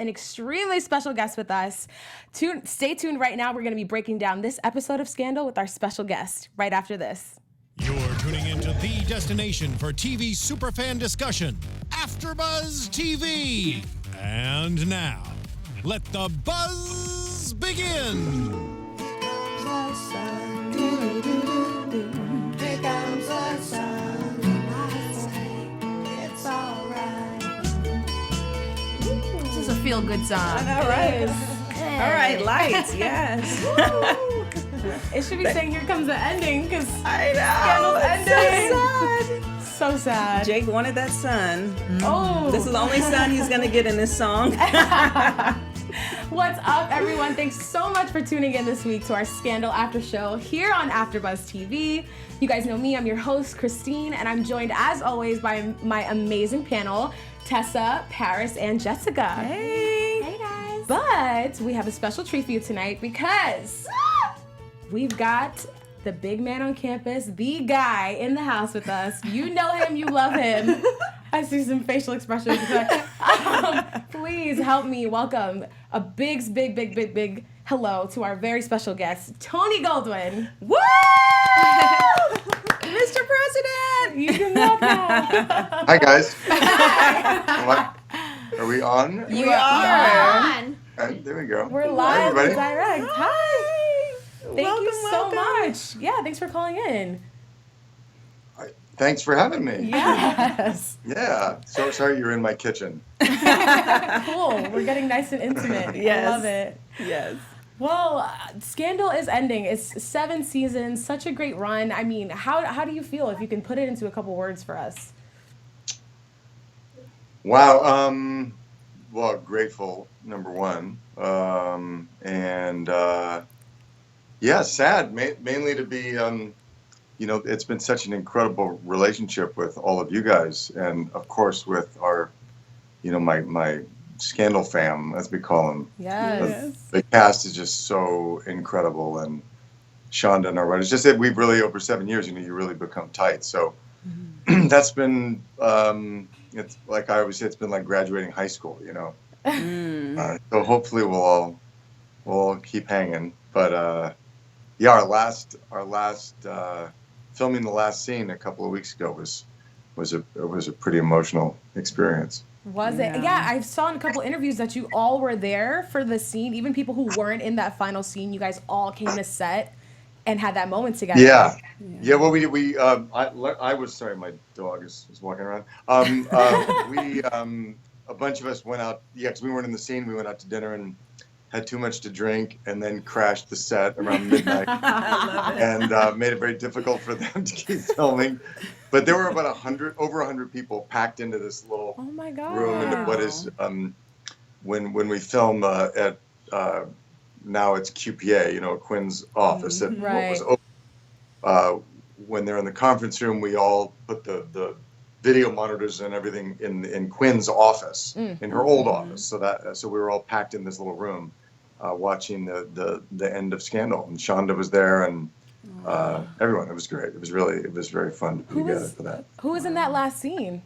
an extremely special guest with us. Stay tuned right now. We're going to be breaking down this episode of Scandal with our special guest right after this. You're tuning into the destination for TV superfan discussion, AFTERBUZZ TV. And now, let the buzz begin. It's all right. This is a feel-good song. I know, right? All right, lights, yes. It should be saying "Here comes the ending" because I know. Scandal's ending. So sad. Jake wanted that sun. Oh, This is the only sun he's gonna get in this song. What's up, everyone? Thanks so much for tuning in this week to our Scandal After Show here on AFTERBUZZ TV. You guys know me. I'm your host, Christine, and I'm joined, as always, by my amazing panel, Tessa, Parris, and Jessica. Hey. Hey, guys. But we have a special treat for you tonight because we've got the big man on campus, the guy in the house with us. You know him, you love him. I see some facial expressions. Please help me welcome a big hello to our very special guest, Tony Goldwyn. Woo! Mr. President! You can walk now. Hi, guys. What? Are we on? We are. Okay, there we go. We're Hi, live and everybody. direct. Hi. Thank you so Welcome. much. Yeah, thanks for calling in. Thanks for having me. Yes. Yeah. So sorry you're in my kitchen. Cool. We're getting nice and intimate. Yes. I love it. Yes. Well, Scandal is ending. It's 7 seasons, such a great run. I mean, how do you feel, if you can put it into a couple words for us? Wow. Well, grateful, number one. Yeah, sad. Mainly to be, it's been such an incredible relationship with all of you guys, and of course with our, my Scandal fam, as we call them. Yes. The cast is just so incredible, and Shonda and our writers. Just that we've really, over 7 years, you really become tight. So that's been, it's like I always say, it's been like graduating high school, So hopefully we'll all keep hanging. But yeah, our last filming the last scene a couple of weeks ago was a pretty emotional experience. Was it? Yeah, I saw in a couple interviews that you all were there for the scene. Even people who weren't in that final scene, you guys all came to set and had that moment together. Yeah. Well, I was sorry, my dog is walking around. A bunch of us went out. Yeah, because we weren't in the scene. We went out to dinner and had too much to drink, and then crashed the set around midnight, and made it very difficult for them to keep filming. But there were about over 100 people packed into this little room, into what is when we film at now it's QPA, Quinn's office. At what was open. When they're in the conference room, we all put the video monitors and everything in Quinn's office, in her old office. So we were all packed in this little room, watching the end of Scandal, and Shonda was there, and everyone. It was great. It was very fun to be together for that. Who was in that last scene?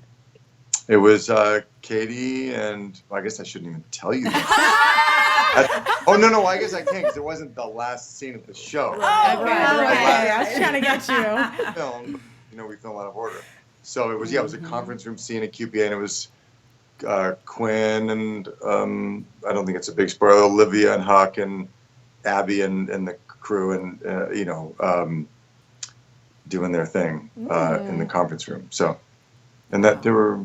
It was Katie, and I guess I shouldn't even tell you that. No, I guess I can't, because it wasn't the last scene of the show. Right. I was trying to get you. Film, we film out of order. So it was a conference room scene at QPA, and it was Quinn and I don't think it's a big spoiler, Olivia and Huck and Abby and the crew, and doing their thing in the conference room. So, and that there were,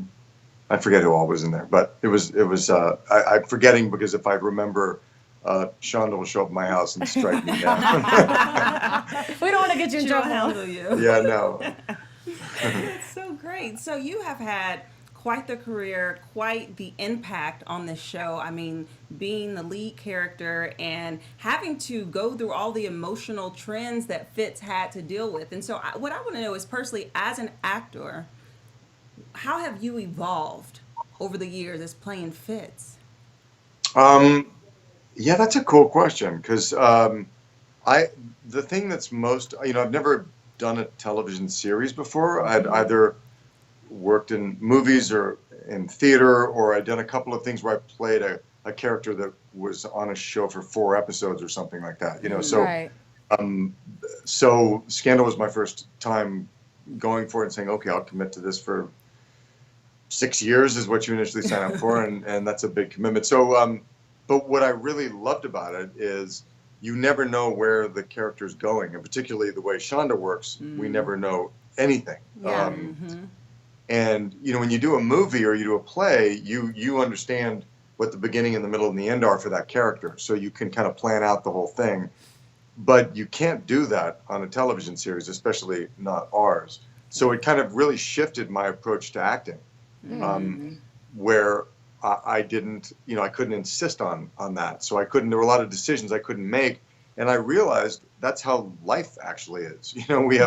I forget who all was in there, but it was I'm forgetting, because if I remember, Shonda will show up at my house and strike me down. We don't want to get you in trouble. Yeah, no. It's so great. So you have had quite the career, quite the impact on this show. I mean, being the lead character and having to go through all the emotional trends that Fitz had to deal with. And so what I want to know is, personally, as an actor, how have you evolved over the years as playing Fitz? Yeah, that's a cool question, because the thing that's most, I've never done a television series before. I'd either worked in movies or in theater, or I'd done a couple of things where I played a character that was on a show for 4 episodes or something like that, you know. So Right. so Scandal was my first time going for it and saying, okay, I'll commit to this for 6 years is what you initially sign up for, and that's a big commitment. So but what I really loved about it is you never know where the character's going, and particularly the way Shonda works, we never know anything. Yeah. And you know, when you do a movie or you do a play, you understand what the beginning and the middle and the end are for that character, so you can kind of plan out the whole thing. But you can't do that on a television series, especially not ours. So it kind of really shifted my approach to acting, where I didn't, you know, I couldn't insist on that. So I couldn't. There were a lot of decisions I couldn't make, and I realized that's how life actually is. You know, we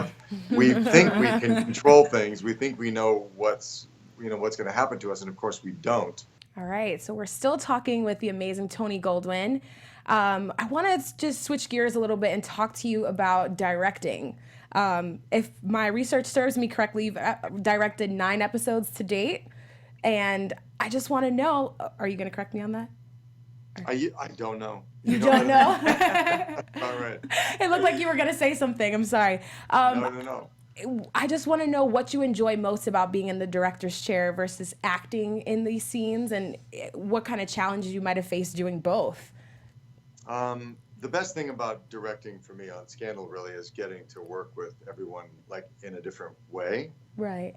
think we can control things. We think we know what's going to happen to us, and of course we don't. All right, so we're still talking with the amazing Tony Goldwyn. I want to just switch gears a little bit and talk to you about directing. If my research serves me correctly, you've directed 9 episodes to date, and I just want to know, are you going to correct me on that? I don't know. You don't know? All right. It looked like you were going to say something. I'm sorry. No. I just want to know what you enjoy most about being in the director's chair versus acting in these scenes, and what kind of challenges you might have faced doing both. The best thing about directing for me on Scandal really is getting to work with everyone like in a different way. Right.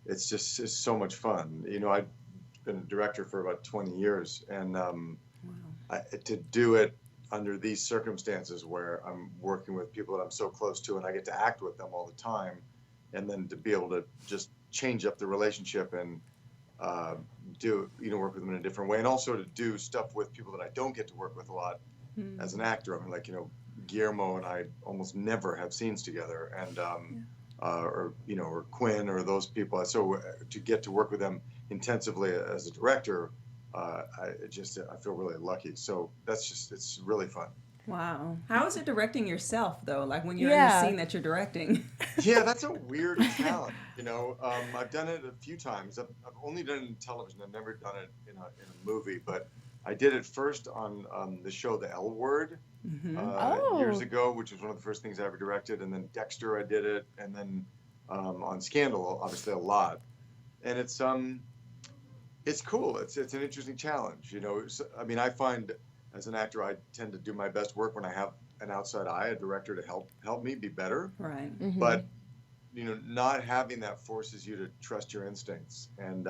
It's so much fun. You know, I've been a director for about 20 years, and to do it under these circumstances where I'm working with people that I'm so close to and I get to act with them all the time, and then to be able to just change up the relationship and work with them in a different way, and also to do stuff with people that I don't get to work with a lot as an actor. I mean, like, you know, Guillermo and I almost never have scenes together, and or Quinn or those people. So to get to work with them intensively as a director, I feel really lucky. So it's really fun. Wow. How is it directing yourself, though? Like when you're in the scene that you're directing? Yeah, that's a weird challenge. You know, I've done it a few times. I've only done it in television. I've never done it in a movie, but I did it first on the show The L Word years ago, which was one of the first things I ever directed. And then Dexter, I did it. And then on Scandal, obviously a lot. And it's cool. It's an interesting challenge. You know, I mean, I find as an actor, I tend to do my best work when I have an outside eye, a director to help me be better. Right. But you know, not having that forces you to trust your instincts, and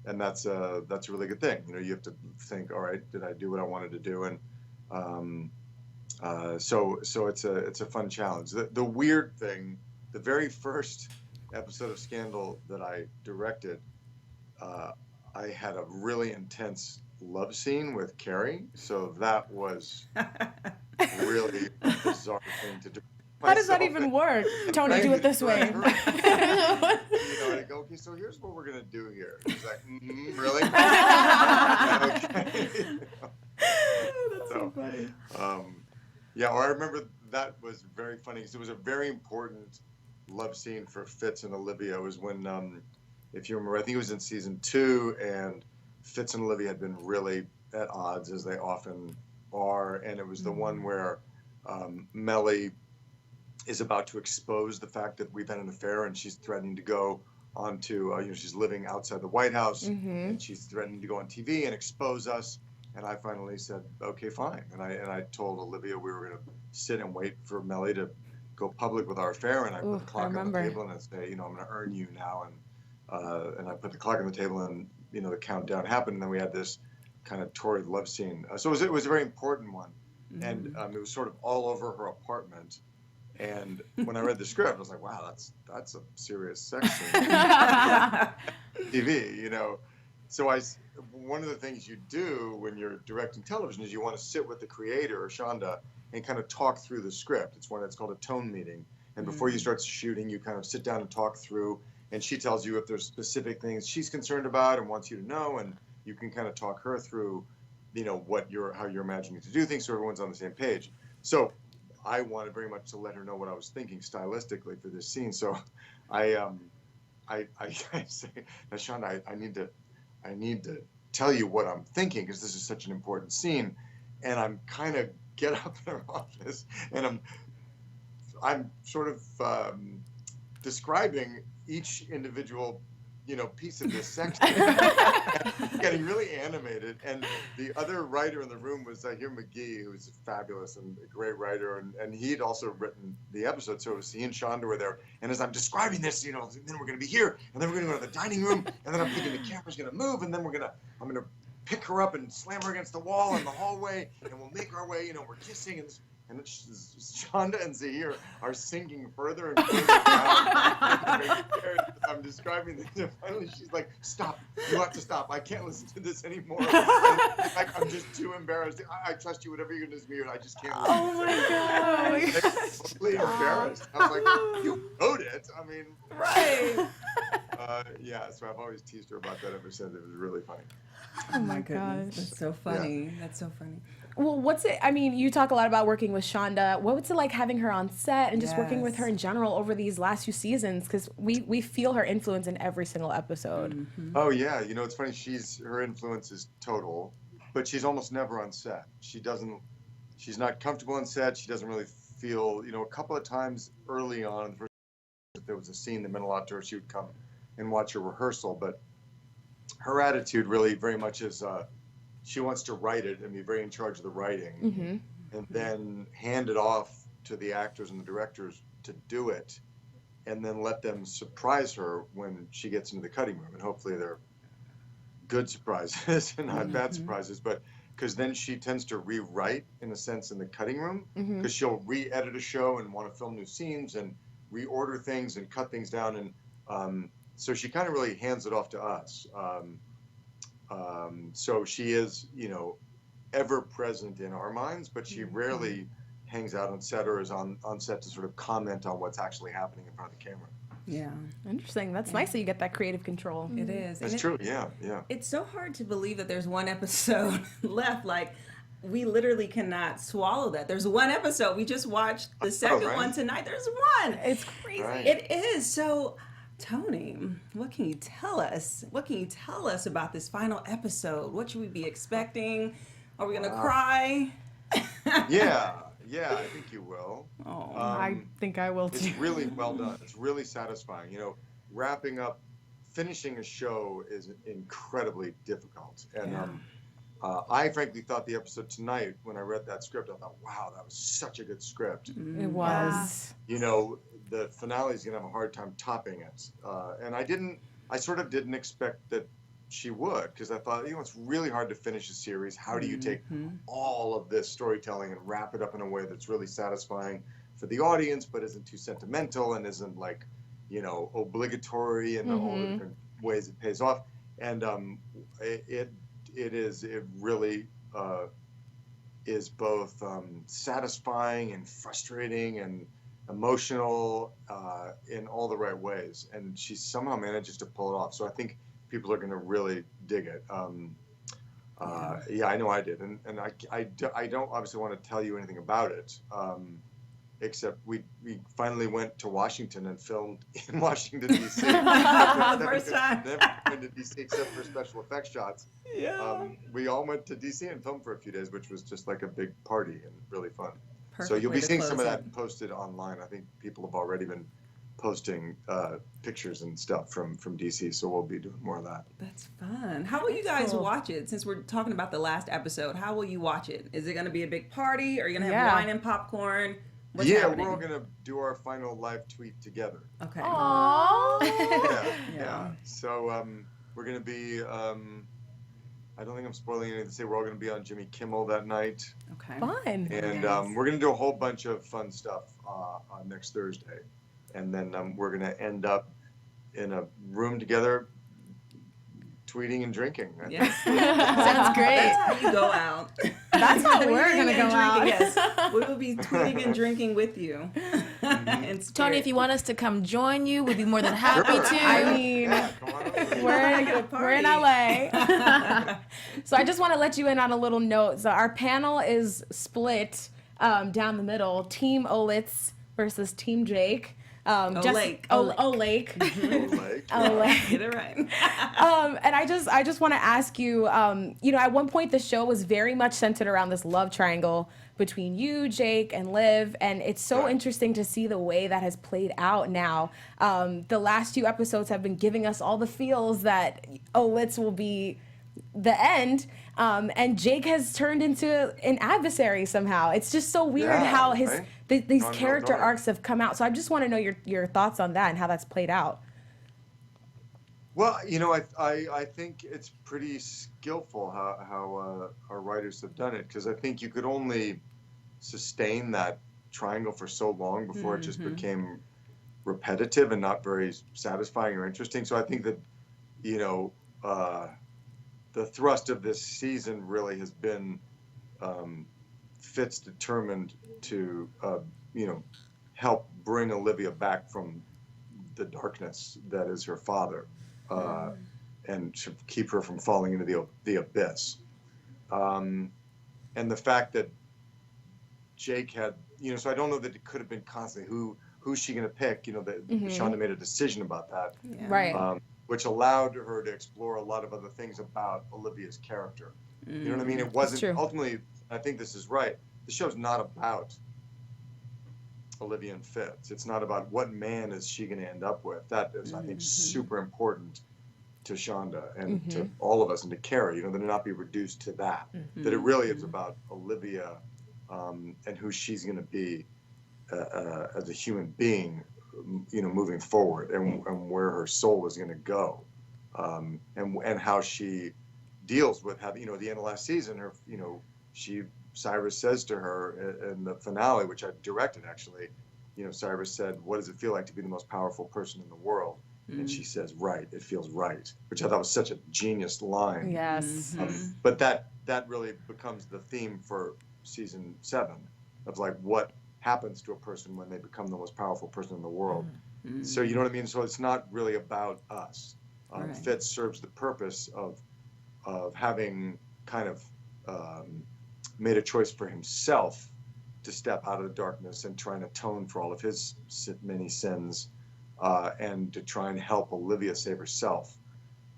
that's a really good thing. You know, you have to think, all right, did I do what I wanted to do? And so it's a fun challenge. The weird thing, the very first episode of Scandal that I directed, I had a really intense love scene with Kerry, so that was really a bizarre thing to do. How does that even work? Tony, do it this way. You know, I go, okay, so here's what we're gonna do here. He's like, really? Okay. That's so funny. I remember that was very funny because it was a very important love scene for Fitz and Olivia. It was when, if you remember, I think it was in season 2, and Fitz and Olivia had been really at odds, as they often are, and it was the one where Mellie is about to expose the fact that we've had an affair, and she's threatening to go onto, she's living outside the White House, and she's threatening to go on TV and expose us. And I finally said, okay, fine. And I told Olivia we were going to sit and wait for Mellie to go public with our affair, and I put the clock on the table and I say, I'm going to earn you now, and I put the clock on the table, and the countdown happened, and then we had this kind of torrid love scene. So it was a very important one, and it was sort of all over her apartment. And when I read the script, I was like, wow, that's a serious sex scene. TV, So one of the things you do when you're directing television is you want to sit with the creator, Shonda, and kind of talk through the script. It's called a tone meeting. And before you start shooting, you kind of sit down and talk through, and she tells you if there's specific things she's concerned about and wants you to know, and you can kind of talk her through, how you're imagining to do things, so everyone's on the same page. So I wanted very much to let her know what I was thinking stylistically for this scene. So I say, now, Shonda, I need to tell you what I'm thinking because this is such an important scene. And I'm kind of get up in her office and I'm sort of describing each individual, piece of this section. Getting really animated. And the other writer in the room was Zahir McGee, who's fabulous and a great writer. And he'd also written the episode. So it was he and Shonda were there. And as I'm describing this, then we're going to be here. And then we're going to go to the dining room. And then I'm thinking the camera's going to move. And then I'm going to pick her up and slam her against the wall in the hallway. And we'll make our way, we're kissing. And Shonda and Zahir are sinking further and further down. I'm describing this, and finally she's like, "Stop! You have to stop! I can't listen to this anymore. I'm just too embarrassed. I trust you, whatever you're gonna do to me, I just can't listen." Oh my God! I'm totally embarrassed. I was like, "You wrote it. I mean, Right." So I've always teased her about that ever since. It was really funny. Oh my gosh. That's so funny. Yeah. That's so funny. Well, you talk a lot about working with Shonda. What was it like having her on set and just working with Yes. her in general over these last few seasons? Because we feel her influence in every single episode. Mm-hmm. Oh yeah, it's funny. Her influence is total, but she's almost never on set. She's not comfortable on set. She doesn't really feel, a couple of times early on, if there was a scene that meant a lot to her, she would come and watch a rehearsal. But her attitude really very much is, she wants to write it and be very in charge of the writing, and then hand it off to the actors and the directors to do it, and then let them surprise her when she gets into the cutting room. And hopefully they're good surprises and not bad surprises, but because then she tends to rewrite, in a sense, in the cutting room, because she'll re-edit a show and want to film new scenes and reorder things and cut things down. And so she kind of really hands it off to us. So she is, ever present in our minds, but she rarely hangs out on set or is on set to sort of comment on what's actually happening in front of the camera. Yeah. Interesting. That's nice that you get that creative control. It is. That's And true. Yeah. It's so hard to believe that there's one episode left. Like, we literally cannot swallow that. There's one episode. We just watched the second one tonight. There's one. It's crazy. Right. It is. So, Tony, what can you tell us? What can you tell us about this final episode? What should we be expecting? Are we going to cry? Yeah, I think you will. Oh, I think I will too. It's really well done. It's really satisfying. Wrapping up, finishing a show is incredibly difficult. And I frankly thought the episode tonight, when I read that script, I thought, wow, that was such a good script. It was. The finale is going to have a hard time topping it. And I sort of didn't expect that she would, because I thought, it's really hard to finish a series. How do you take all of this storytelling and wrap it up in a way that's really satisfying for the audience, but isn't too sentimental and isn't like, obligatory in all the different ways it pays off. And it really is both satisfying and frustrating and emotional in all the right ways, and she somehow manages to pull it off. So I think people are going to really dig it. I know I did, and I don't obviously want to tell you anything about it, except we finally went to Washington and filmed in Washington D.C. the first time. Never been to D.C. except for special effects shots. Yeah. We all went to D.C. and filmed for a few days, which was just like a big party and really fun. Perfect So you'll way be to seeing close some of it. that posted online. I think people have already been posting pictures and stuff from DC, so we'll be doing more of that. That's fun. How will you guys watch it? Since we're talking about the last episode, how will you watch it? Is it going to be a big party? Are you going to have wine and popcorn? What's happening? We're all going to do our final live tweet together. Okay. Aww. Yeah. So we're going to be, I don't think I'm spoiling anything to say, we're all going to be on Jimmy Kimmel that night. Okay. Fun. And we're going to do a whole bunch of fun stuff on next Thursday. And then we're going to end up in a room together tweeting and drinking. Yes. Sounds great. That's how you go out. That's how we're Tweeting going to go and out. drinking, yes. We will be tweeting and drinking with you. In spirit. Tony, if you want us to come join you, we'd be more than happy Sure. to. I mean, Come on over. we're in LA. So I just want to let you in on a little note. So our panel is split down the middle. Team Olitz versus Team Jake. Lake. Lake. Get it right. And I just want to ask you, at one point the show was very much centered around this love triangle between you, Jake, and Liv, and it's so interesting to see the way that has played out now. The last few episodes have been giving us all the feels that Olitz will be the end, and Jake has turned into an adversary somehow. It's just so weird how these character arcs have come out. So I just want to know your thoughts on that and how that's played out. Well, I think it's pretty skillful how our writers have done it, because I think you could only sustain that triangle for so long before it just became repetitive and not very satisfying or interesting. So I think that, the thrust of this season really has been Fitz determined to, help bring Olivia back from the darkness that is her father, and to keep her from falling into the abyss. And the fact that Jake had, so I don't know that it could have been constantly who's she going to pick. That Shonda made a decision about that, right? Which allowed her to explore a lot of other things about Olivia's character. You know what I mean? It wasn't ultimately. I think this is right. The show's not about Olivia and Fitz. It's not about what man is she going to end up with. That is, I think, super important to Shonda and to all of us, and to Kerry. That it not be reduced to that. That it really is about Olivia and who she's going to be as a human being, moving forward, and where her soul is going to go, and how she deals with having, at the end of last season, her, Cyrus says to her in the finale, which I directed actually, Cyrus said, "What does it feel like to be the most powerful person in the world?" And she says, "Right, it feels right," which I thought was such a genius line. Yes. But that really becomes the theme for season 7, of like what happens to a person when they become the most powerful person in the world. So you know what I mean? So it's not really about us. Fitz serves the purpose of having kind of made a choice for himself to step out of the darkness and try and atone for all of his many sins, and to try and help Olivia save herself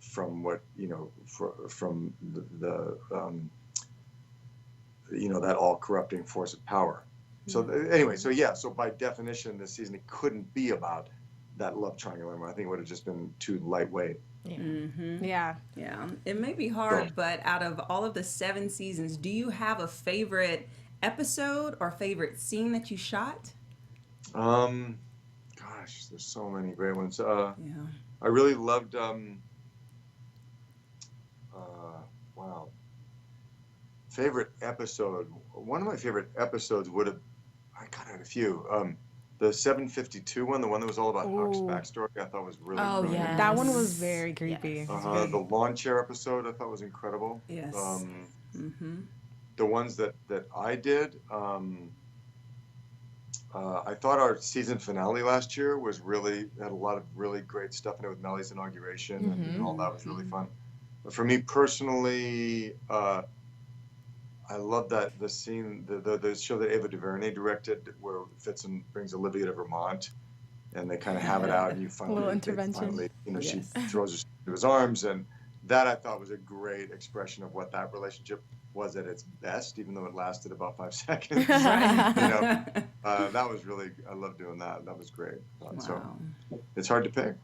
from what, from the that all corrupting force of power. So anyway, so by definition, this season, it couldn't be about that love triangle anymore. I think it would have just been too lightweight. Yeah. It may be hard, but out of all of the 7 seasons, do you have a favorite episode or favorite scene that you shot? Gosh, there's so many great ones. I really loved. Wow. Favorite episode. One of my favorite episodes would have. I had a few. The 752 one, the one that was all about Huck's backstory, I thought was really brilliant. Yeah, that one was very creepy. Yes. The lawn chair episode, I thought was incredible. Yes. The ones that I did, I thought our season finale last year had a lot of really great stuff in it with Melly's inauguration, and all that was really fun. But for me personally, I love the scene, the show that Ava DuVernay directed, where Fitz brings Olivia to Vermont, and they kind of have it out, and you finally, little intervention. She throws her into his arms, and that I thought was a great expression of what that relationship was at its best, even though it lasted about 5 seconds. That was really, I love doing that. That was great. Wow. So it's hard to pick.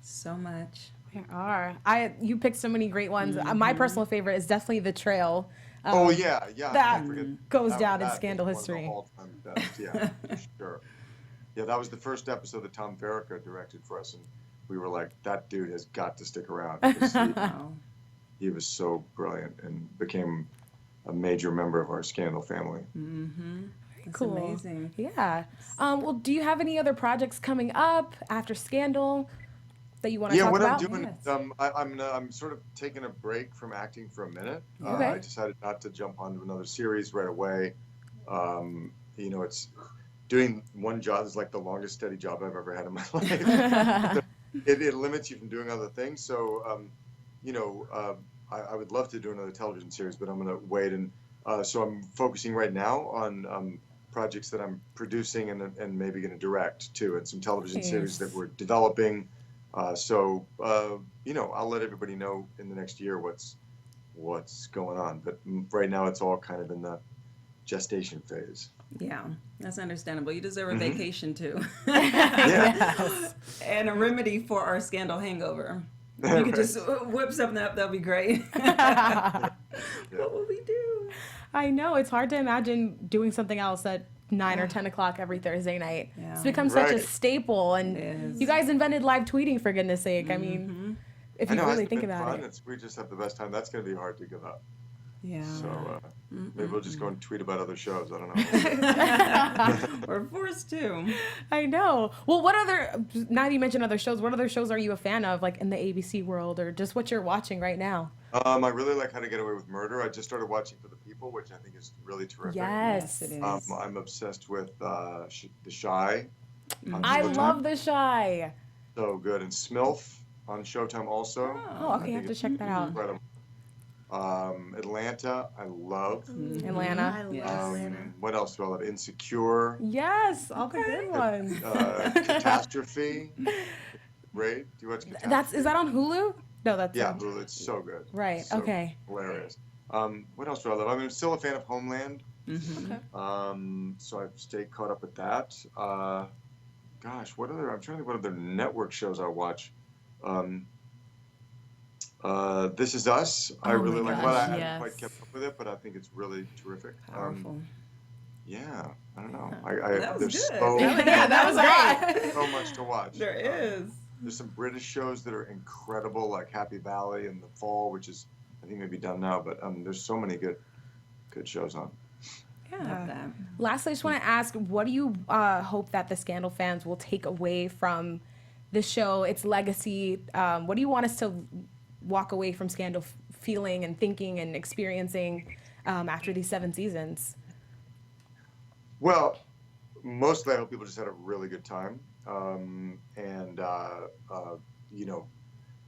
So much. There are. You picked so many great ones. My personal favorite is definitely The Trail. That goes down in Scandal history. All-time best. Yeah, for sure. Yeah, that was the first episode that Tom Verica directed for us, and we were like, that dude has got to stick around. He was so brilliant and became a major member of our Scandal family. That's cool. Amazing. Yeah. Well, do you have any other projects coming up after Scandal that you want to talk about? Yeah, what I'm doing, I'm sort of taking a break from acting for a minute. Okay. I decided not to jump onto another series right away. It's doing one job is like the longest steady job I've ever had in my life. It limits you from doing other things. So, I would love to do another television series, but I'm going to wait. And so I'm focusing right now on projects that I'm producing and maybe going to direct too, and some television Nice. series that we're developing. So I'll let everybody know in the next year what's going on. But right now, it's all kind of in the gestation phase. Yeah, that's understandable. You deserve a vacation too. Yes. And a remedy for our scandal hangover. You could just whip something up, that'll be great. What will we do? I know, it's hard to imagine doing something else at 9 or 10 o'clock every Thursday night. Yeah. It's become such a Right. staple, and It is. you guys invented live tweeting, for goodness sake. I mean, if you really it's think been about fun. it. We just have the best time. That's going to be hard to give up. Yeah. So maybe we'll just go and tweet about other shows. I don't know. We're forced to. I know. Well, now that you mentioned other shows, what other shows are you a fan of, like in the ABC world, or just what you're watching right now? I really like How to Get Away with Murder. I just started watching For the People, which I think is really terrific. Yes. Yes, it is. I'm obsessed with The Shy. on I Showtime. love The Shy. So good. And Smilf on Showtime also. Oh, okay, I have to check that out. Incredible. Atlanta, I love. Atlanta. Yes. What else do I love? Insecure. Yes, all the good ones. Catastrophe. Right? Do you watch Catastrophe? Is that on Hulu? No, that's Yeah, Hulu, it's so good. Right, So okay. Hilarious. What else do I love? I'm still a fan of Homeland. Okay. So I've stayed caught up with that. Gosh, I'm trying to think what other network shows I watch. This Is Us. I Oh really my like. gosh, Well, I haven't yes. quite kept up with it, but I think it's really terrific. Powerful. Yeah, I don't know. That was There's good. so, Yeah, that was great. so much to watch. There is. There's some British shows that are incredible, like Happy Valley and The Fall, which is I think maybe done now, but there's so many good shows on. Love Yeah. that. Lastly, I just want to ask, what do you hope that the Scandal fans will take away from the show, its legacy? What do you want us to walk away from Scandal feeling and thinking and experiencing after these 7 seasons? Well, mostly I hope people just had a really good time, and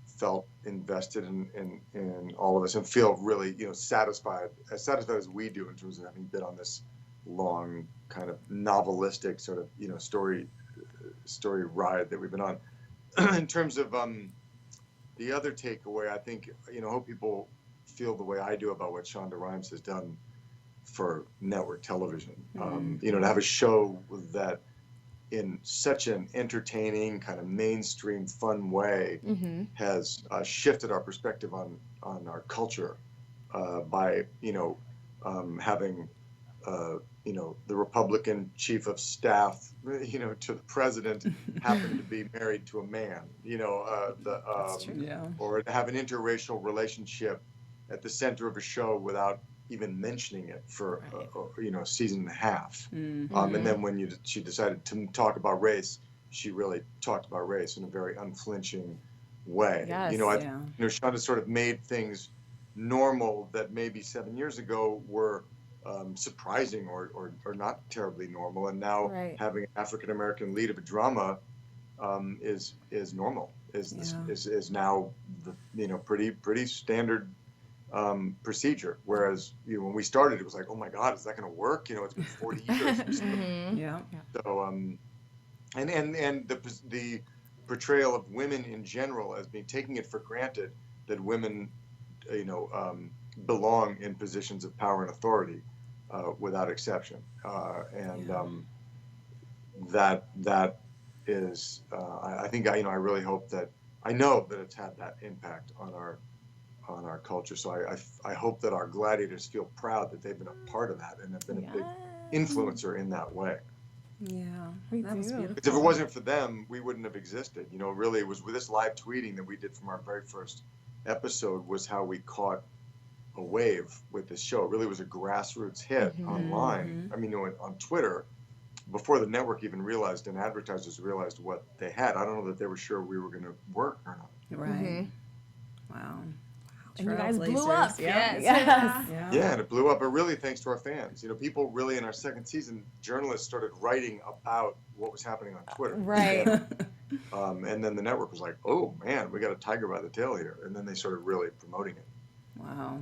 felt invested in all of this and feel really satisfied as we do in terms of having been on this long kind of novelistic sort of story ride that we've been on. In terms of the other takeaway, I think hope people feel the way I do about what Shonda Rhimes has done for network television. To have a show that in such an entertaining, kind of mainstream, fun way has shifted our perspective on our culture by having the Republican chief of staff to the president happen to be married to a man, or to have an interracial relationship at the center of a show without even mentioning it for a season and a half. And then when she decided to talk about race, she really talked about race in a very unflinching way. Yes. Shonda sort of made things normal that maybe 7 years ago were surprising or not terribly normal, and now having an African American lead of a drama is normal. Is now the pretty standard procedure. Whereas when we started, it was like, oh my God, is that going to work? It's been 40 years. Yeah. So and the portrayal of women in general as being taking it for granted that women belong in positions of power and authority without exception, that is I think I really hope that I know that it's had that impact on our culture. So I hope that our gladiators feel proud that they've been a part of that and have been a big influencer in that way. Yeah, We that was do. beautiful. Because if it wasn't for them, we wouldn't have existed. Really, it was with this live tweeting that we did from our very first episode was how we caught a wave with this show. It really was a grassroots hit online. I mean, on Twitter, before the network even realized and advertisers realized what they had. I don't know that they were sure we were going to work or not. Right. Wow. And you guys blew Trailblazers. up. Yeah. Yes. Yeah, and it blew up, but really thanks to our fans. People really in our second season, journalists started writing about what was happening on Twitter. Right. And then the network was like, oh man, we got a tiger by the tail here. And then they started really promoting it. Wow.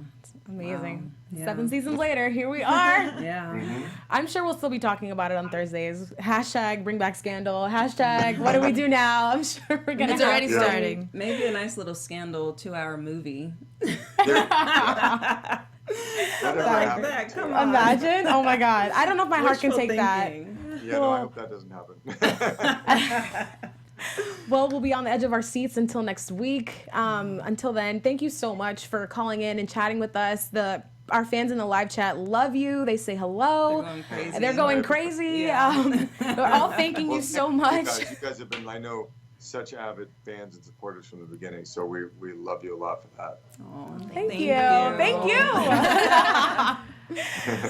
Amazing. Wow. Yeah. 7 seasons later, here we are. Yeah. I'm sure we'll still be talking about it on Thursdays. Hashtag bring back Scandal. Hashtag what do we do now? I'm sure we're going to It's already starting. Maybe a nice little Scandal 2-hour movie. Whatever happened. Come on. Imagine. Oh my God. I don't know if my heart can take that. Yeah, no, I hope that doesn't happen. Well, we'll be on the edge of our seats until next week. Until then, thank you so much for calling in and chatting with us. Our fans in the live chat love you. They say hello. They're going crazy. They're going crazy. Yeah. We're all thanking you so much. You guys have been, I know, such avid fans and supporters from the beginning, so we love you a lot for that. Oh, Thank you. Thank you.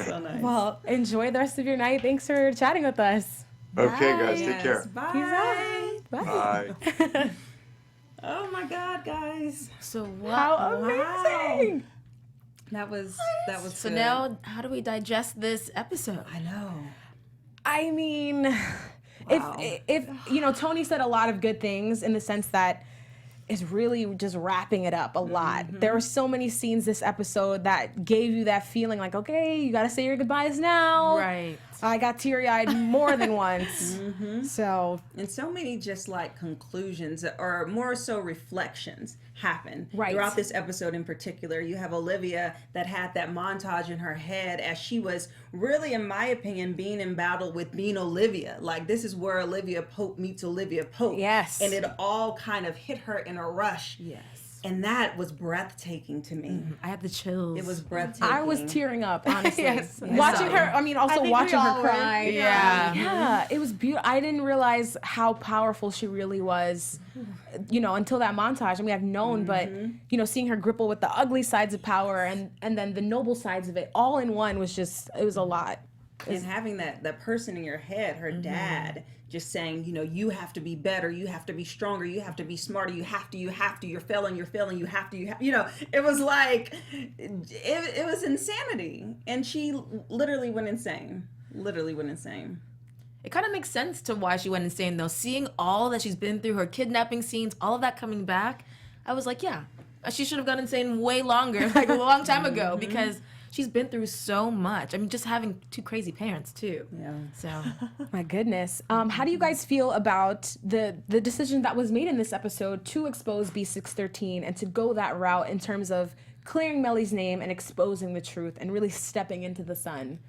So nice. Well, enjoy the rest of your night. Thanks for chatting with us. Okay, guys, Yes, take care. Bye. Bye. Bye. Oh my God, guys. So what? How amazing. That was So good. now, how do we digest this episode? I know. I mean, Wow. if you know, Tony said a lot of good things in the sense that it's really just wrapping it up a lot. There were so many scenes this episode that gave you that feeling like, okay, you got to say your goodbyes now. Right. I got teary-eyed more than once. So, And so many just like conclusions or more so reflections happen Right. throughout this episode in particular. You have Olivia that had that montage in her head as she was really, in my opinion, being in battle with being Olivia. Like this is where Olivia Pope meets Olivia Pope. Yes. And it all kind of hit her in a rush. Yes. And that was breathtaking to me. I had the chills. It was breathtaking. I was tearing up, honestly. Yes. Watching her, I mean, also I think watching we her all cry. were. Yeah. Yeah, it was beautiful. I didn't realize how powerful she really was, you know, until that montage. I mean, I've known, but, you know, seeing her grapple with the ugly sides of power and then the noble sides of it all in one was just, it was a lot. And having that person in your head, her dad, just saying, you know, you have to be better, you have to be stronger, you have to be smarter, you have to, you're failing, you have to, you know, it was like, it was insanity. And she literally went insane. It kind of makes sense to why she went insane, though. Seeing all that she's been through, her kidnapping scenes, all of that coming back, I was like, yeah, she should have gone insane way longer, like a long time ago, because she's been through so much. I mean, just having 2 crazy parents, too. Yeah. So, My goodness. How do you guys feel about the decision that was made in this episode to expose B613 and to go that route in terms of clearing Melly's name and exposing the truth and really stepping into the sun?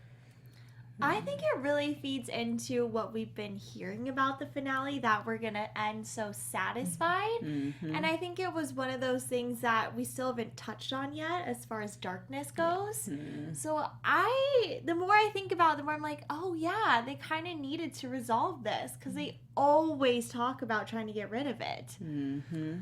I think it really feeds into what we've been hearing about the finale, that we're going to end so satisfied. And I think it was one of those things that we still haven't touched on yet as far as darkness goes. So the more I think about it, the more I'm like, oh yeah, they kind of needed to resolve this because they always talk about trying to get rid of it.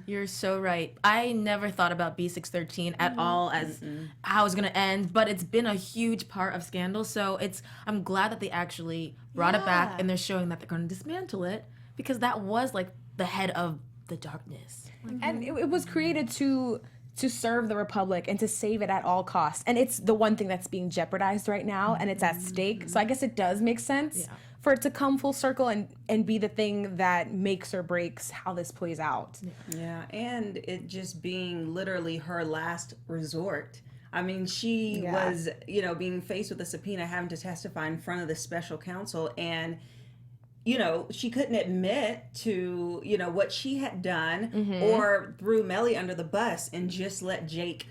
you're so right. I never thought about B613 at all as how it's going to end, but it's been a huge part of Scandal, so I'm glad that they actually brought it back, Yeah. and they're showing that they're going to dismantle it, because that was like the head of the darkness. And it was created to serve the Republic and to save it at all costs. And it's the one thing that's being jeopardized right now, and it's at stake. So I guess it does make sense for it to come full circle and be the thing that makes or breaks how this plays out. Yeah, and it just being literally her last resort. I mean, she was, you know, being faced with a subpoena, having to testify in front of the special counsel, and, you know, she couldn't admit to, you know, what she had done or threw Melly under the bus and just let Jake.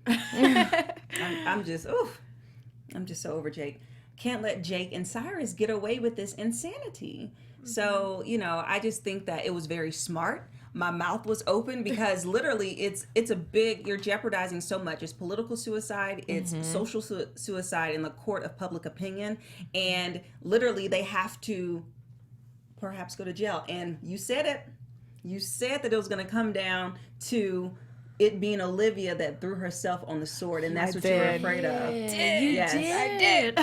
I'm just so over Jake. Can't let Jake and Cyrus get away with this insanity. So, you know, I just think that it was very smart. My mouth was open because literally it's a big, you're jeopardizing so much. It's political suicide, it's social suicide in the court of public opinion, and literally they have to perhaps go to jail. And you said it. You said that it was going to come down to it being Olivia that threw herself on the sword, and that's what you were afraid of. Yes. I did.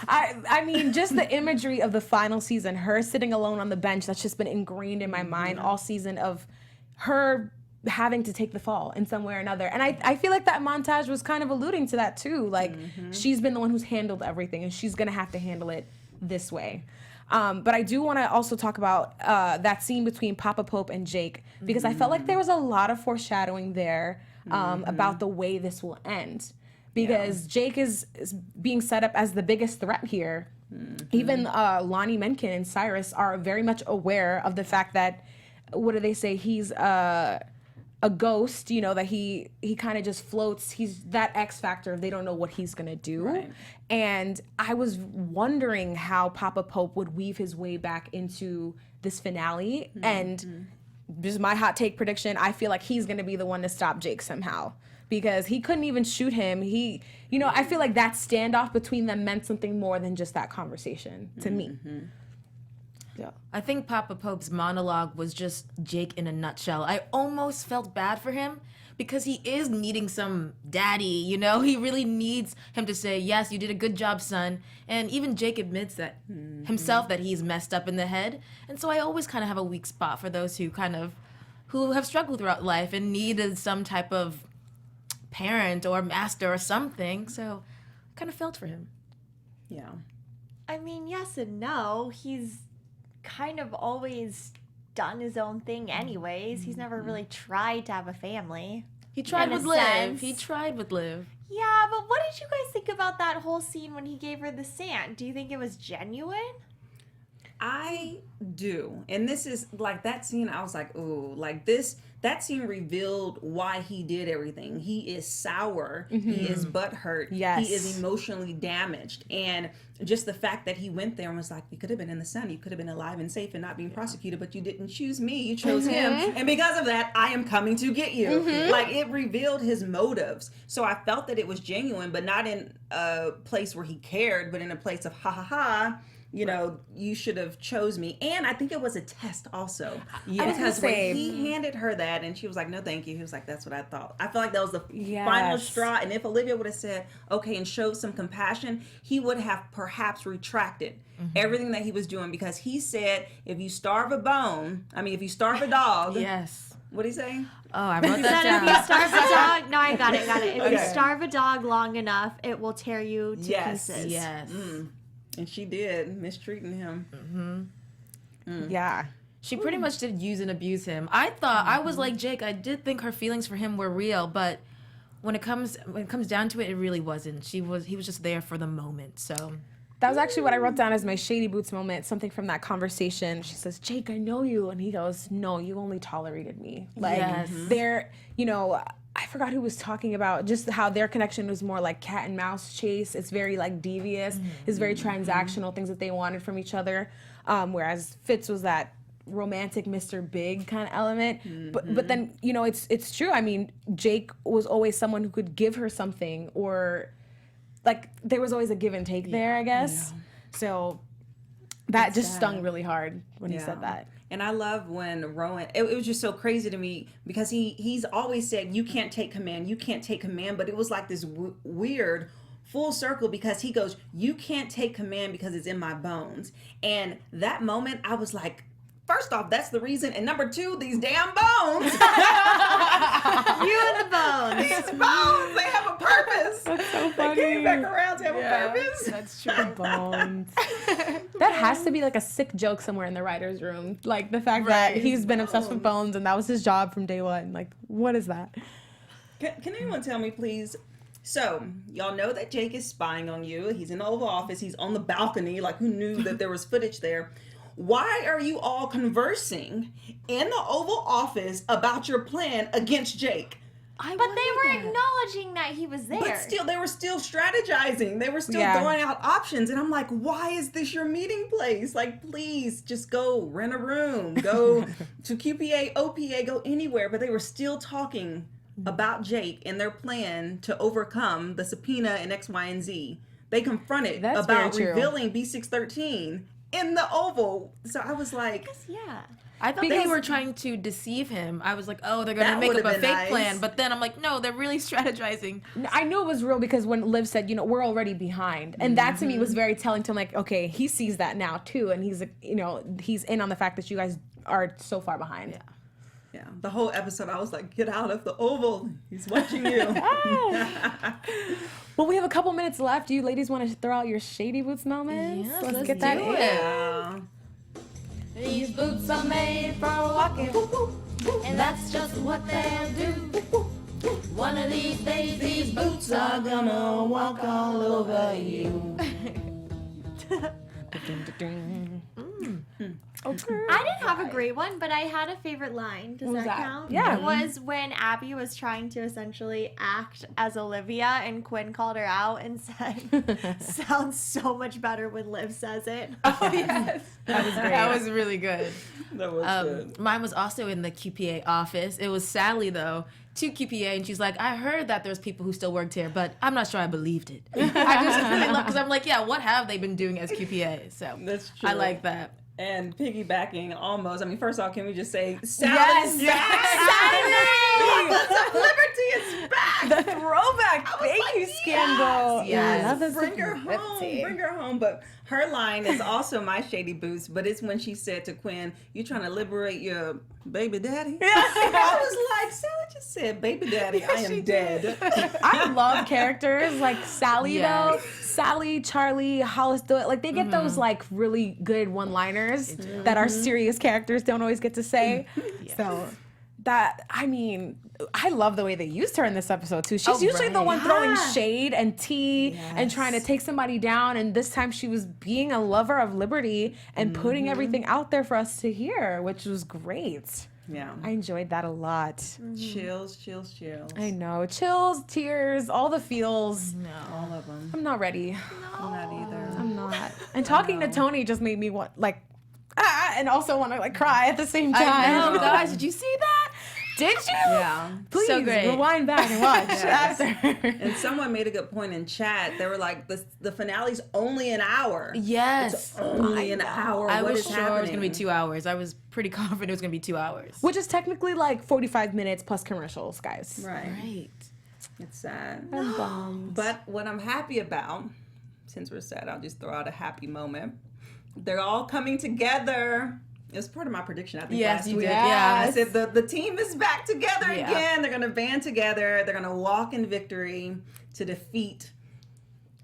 I mean, just the imagery of the final season, her sitting alone on the bench, that's just been ingrained in my mind all season, of her having to take the fall in some way or another. And I feel like that montage was kind of alluding to that too. Like, she's been the one who's handled everything, and she's going to have to handle it this way. But I do want to also talk about that scene between Papa Pope and Jake, because I felt like there was a lot of foreshadowing there about the way this will end. Because Jake is being set up as the biggest threat here. Even Lonnie Menken and Cyrus are very much aware of the fact that, what do they say, he's a ghost, you know, that he kind of just floats. He's that X factor. They don't know what he's going to do. Right. And I was wondering how Papa Pope would weave his way back into this finale. And just my hot take prediction, I feel like he's going to be the one to stop Jake somehow. Because he couldn't even shoot him. I feel like that standoff between them meant something more than just that conversation to me. Yeah. I think Papa Pope's monologue was just Jake in a nutshell. I almost felt bad for him because he is needing some daddy, you know? He really needs him to say, yes, you did a good job, son. And even Jake admits that himself that he's messed up in the head. And so I always kind of have a weak spot for those who have struggled throughout life and needed some type of parent or master or something, so I kind of felt for him. Yeah. I mean, yes and no. He's kind of always done his own thing anyways. He's never really tried to have a family. He tried with Liv. He tried with Liv. Yeah, but what did you guys think about that whole scene when he gave her the sand? Do you think it was genuine? I do. And this is like that scene, I was like, ooh, like this, that scene revealed why he did everything. He is sour. He is butthurt. Yes. He is emotionally damaged. And just the fact that he went there and was like, you could have been in the sun. You could have been alive and safe and not being prosecuted, but you didn't choose me. You chose him. And because of that, I am coming to get you. Like, it revealed his motives. So I felt that it was genuine, but not in a place where he cared, but in a place of ha ha ha. You know, you should have chose me. And I think it was a test also. Yeah. Because when he handed her that and she was like, no, thank you. He was like, that's what I thought. I feel like that was the final straw. And if Olivia would have said, okay, and showed some compassion, he would have perhaps retracted everything that he was doing. Because he said, if you starve a dog. Yes. What'd he say? Oh, I wrote that If down. you starve a dog, no, I got it. If you starve a dog long enough, it will tear you to pieces. Yes. And she did, mistreating him. Yeah. She pretty much did use and abuse him. I was like Jake. I did think her feelings for him were real, but when it comes down to it, it really wasn't. He was just there for the moment. So That was actually what I wrote down as my shady boots moment, something from that conversation. She says, Jake, I know you. And he goes, no, you only tolerated me. Like, they're, you know, I forgot who was talking about just how their connection was more like cat and mouse chase. It's very like devious. It's very transactional, things that they wanted from each other. Whereas Fitz was that romantic Mr. Big kind of element. But then, you know, it's true. I mean, Jake was always someone who could give her something, or like there was always a give and take there, I guess. Yeah. So that just stung really hard when he said that. And I love when Rowan, it was just so crazy to me because he's always said, you can't take command, but it was like this weird full circle because he goes, you can't take command because it's in my bones. And that moment, I was like, first off, that's the reason. And number two, these damn bones. You and the bones. These bones, they have a purpose. That's so funny. They came back around to have a purpose. That's true. Bones. That has to be like a sick joke somewhere in the writer's room. Like the fact that he's been obsessed with bones and that was his job from day one. Like, what is that? Can anyone tell me, please? So, y'all know that Jake is spying on you. He's in the Oval Office. He's on the balcony. Like, who knew that there was footage there? Why are you all conversing in the Oval Office about your plan against Jake? But they were acknowledging that he was there. But still, they were still strategizing. They were still throwing out options. And I'm like, why is this your meeting place? Like, please, just go rent a room. Go to QPA, OPA, go anywhere. But they were still talking about Jake and their plan to overcome the subpoena and X, Y, and Z. They confronted about revealing B613 in the Oval. So I was like, I thought they were trying to deceive him. I was like, oh, they're going to make up a fake plan. But then I'm like, no, they're really strategizing. I knew it was real because when Liv said, you know, we're already behind. And that to me was very telling to him, like, okay, he sees that now too. And he's, you know, he's in on the fact that you guys are so far behind. Yeah, the whole episode, I was like, get out of the Oval. He's watching you. Well, we have a couple minutes left. Do you ladies want to throw out your shady boots moments? Yes, let's get that in. Yeah. These boots are made for walking, and that's just what they'll do. One of these days, these boots are gonna walk all over you. Okay. I didn't have a great one, but I had a favorite line. Does that count? Yeah. It was when Abby was trying to essentially act as Olivia and Quinn called her out and said, sounds so much better when Liv says it. Oh, yes. That was great. That was really good. That was good. Mine was also in the QPA office. It was Sally, though, to QPA, and she's like, I heard that there's people who still worked here, but I'm not sure I believed it. I just really love, because I'm like, yeah, what have they been doing as QPA? So That's true. I like that. And piggybacking almost, I mean, first off, can we just say Sally Yes. is back? Sally! Sons of Liberty is back! The throwback baby scandal. Yes. I love this. Bring her home, bring her home. But her line is also my shady boots, but it's when she said to Quinn, you trying to liberate your baby daddy? I was like, Sally just said, baby daddy, I am dead. I love characters like Sally though. Sally, Charlie, Hollis Doyle, like they get those like really good one-liners that our serious characters don't always get to say. So that, I mean, I love the way they used her in this episode too. She's usually the one throwing shade and tea and trying to take somebody down, and this time she was being a lover of liberty and putting everything out there for us to hear, which was great. Yeah. I enjoyed that a lot. Chills. I know. Chills, tears, all the feels. All of them. I'm not ready. I'm not either. I'm not. And talking to Tony just made me want, like, and also want to, like, cry at the same time. I know, guys. Did you see that? Did you? Yeah. Please, So great. rewind back and watch after. And someone made a good point in chat. They were like, the finale's only an hour. Yes. It's only an hour. I What was is sure it was going to be happening? 2 hours. I was pretty confident it was going to be 2 hours. Which is technically like 45 minutes plus commercials, guys. Right. Right. It's sad. I'm bummed. But what I'm happy about, since we're sad, I'll just throw out a happy moment. They're all coming together. It was part of my prediction, I think, last you week. did. Yeah. I said the team is back together Yeah. again. They're going to band together. They're going to walk in victory to defeat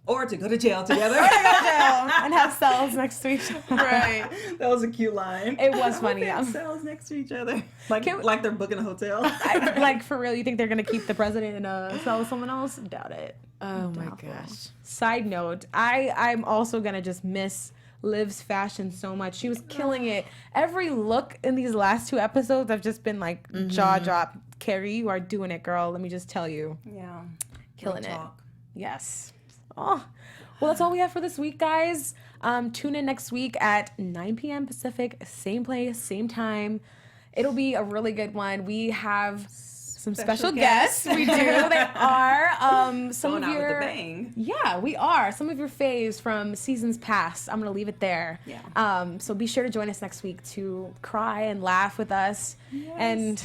or to go to jail together. and have cells next to each other. Right. That was a cute line. It was funny. They have cells next to each other. Like they're booking a hotel. Like, for real, you think they're going to keep the president in a cell with someone else? Doubt it. Oh, my gosh. Side note, I'm also going to just miss Liv's fashion so much. She was killing it. Every look in these last 2 episodes, I've just been like jaw drop. Kerry, you are doing it, girl. Let me just tell you. Yeah. Killing Real it. talk. Yes. Oh, well, that's all we have for this week, guys. Tune in next week at 9 p.m. Pacific, same place, same time. It'll be a really good one. We have some special guests. We do. They are some Going of out with your a bang. Yeah, we are. Some of your faves from seasons past. I'm going to leave it there. Yeah. So be sure to join us next week to cry and laugh with us. Yes. And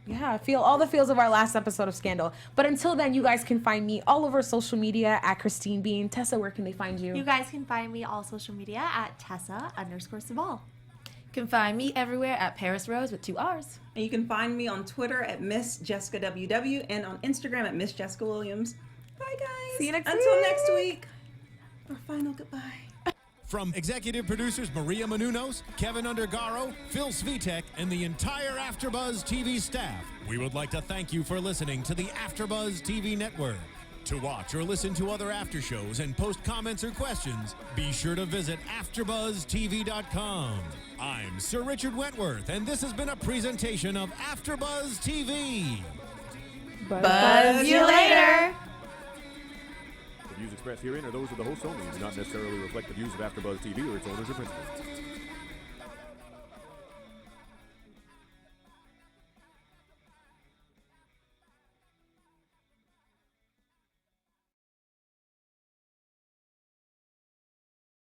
yeah, feel all the feels of our last episode of Scandal. But until then, you guys can find me all over social media at Christine Bean. Tessa, where can they find you? You guys can find me all social media at Tessa_Cevaal. You can find me everywhere at Parris Rose with 2 R's. And you can find me on Twitter at Miss Jessica WW and on Instagram at Miss Jessica Williams. Bye, guys. See you next Until week. next week. Our final goodbye. From executive producers Maria Menounos, Keven Undergaro, Phil Svitek, and the entire AfterBuzz TV staff, we would like to thank you for listening to the AfterBuzz TV network. To watch or listen to other after shows and post comments or questions, be sure to visit AfterBuzzTV.com. I'm Sir Richard Wentworth, and this has been a presentation of AfterBuzz TV. Buzz you later. The views expressed herein are those of the hosts only and do not necessarily reflect the views of AfterBuzz TV or its owners or principals.